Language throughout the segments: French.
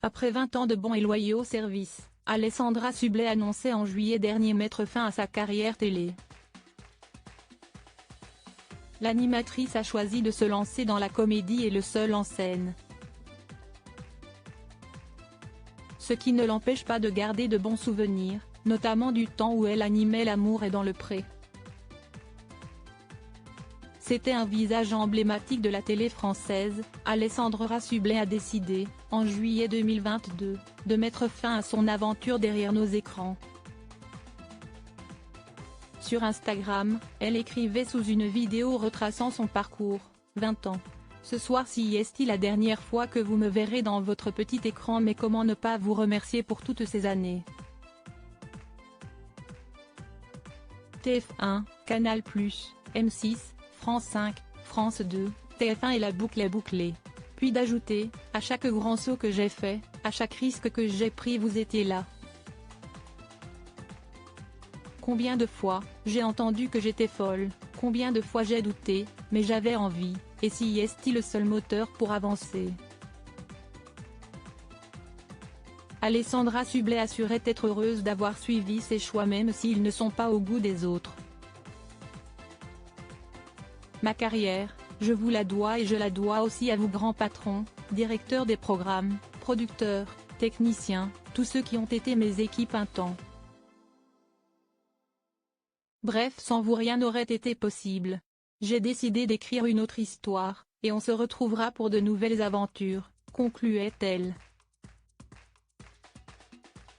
Après 20 ans de bons et loyaux services, Alessandra Sublet annonçait en juillet dernier mettre fin à sa carrière télé. L'animatrice a choisi de se lancer dans la comédie et le seul en scène. Ce qui ne l'empêche pas de garder de bons souvenirs, notamment du temps où elle animait L'amour est dans le pré. C'était un visage emblématique de la télé française. Alessandra Sublet a décidé, en juillet 2022, de mettre fin à son aventure derrière nos écrans. Sur Instagram, elle écrivait sous une vidéo retraçant son parcours, 20 ans. Ce soir-ci est la dernière fois que vous me verrez dans votre petit écran, mais comment ne pas vous remercier pour toutes ces années. TF1, Canal+, M6, France 5, France 2, TF1 et la boucle est bouclée. Puis d'ajouter, à chaque grand saut que j'ai fait, à chaque risque que j'ai pris vous étiez là. Combien de fois, j'ai entendu que j'étais folle, combien de fois j'ai douté, mais j'avais envie, et si est le seul moteur pour avancer. Alessandra Sublet assurait être heureuse d'avoir suivi ses choix même s'ils ne sont pas au goût des autres. Ma carrière, je vous la dois et je la dois aussi à vous grands patrons, directeurs des programmes, producteurs, techniciens, tous ceux qui ont été mes équipes un temps. Bref, sans vous rien n'aurait été possible. J'ai décidé d'écrire une autre histoire, et on se retrouvera pour de nouvelles aventures, concluait-elle.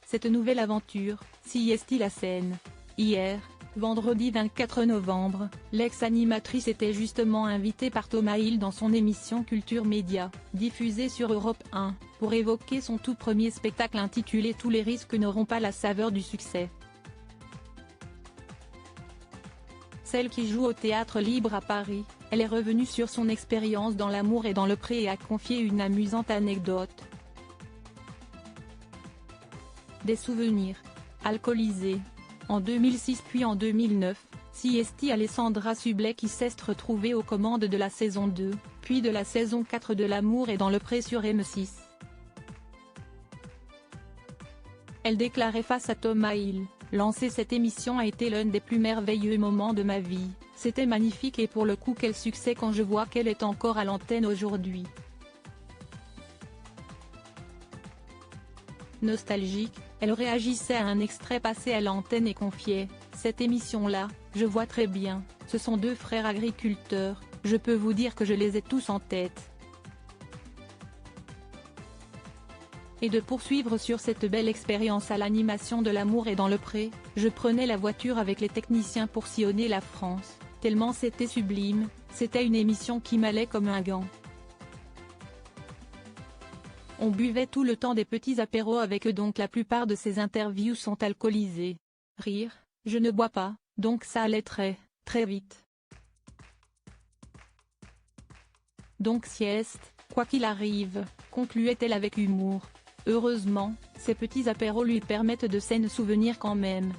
Cette nouvelle aventure, si est la scène. Hier, vendredi 24 novembre, l'ex-animatrice était justement invitée par Thomas Hill dans son émission Culture Média, diffusée sur Europe 1, pour évoquer son tout premier spectacle intitulé Tous les risques n'auront pas la saveur du succès. Celle qui joue au Théâtre Libre à Paris, elle est revenue sur son expérience dans L'amour est dans le pré et a confié une amusante anecdote. Des souvenirs. Alcoolisée. En 2006 puis en 2009, si Alessandra Sublet qui s'est retrouvée aux commandes de la saison 2, puis de la saison 4 de L'amour est dans le pré sur M6. Elle déclarait face à Thomas Hill, « Lancer cette émission a été l'un des plus merveilleux moments de ma vie, c'était magnifique et pour le coup quel succès quand je vois qu'elle est encore à l'antenne aujourd'hui. » Nostalgique, elle réagissait à un extrait passé à l'antenne et confiait, « Cette émission-là, je vois très bien, ce sont deux frères agriculteurs, je peux vous dire que je les ai tous en tête. » Et de poursuivre sur cette belle expérience à l'animation de L'amour est dans le pré, je prenais la voiture avec les techniciens pour sillonner la France, tellement c'était sublime, c'était une émission qui m'allait comme un gant. On buvait tout le temps des petits apéros avec eux donc la plupart de ces interviews sont alcoolisées. Rire, je ne bois pas, donc ça allait très, très vite. Donc sieste, quoi qu'il arrive, concluait-elle avec humour. Heureusement, ces petits apéros lui permettent de saines souvenirs quand même.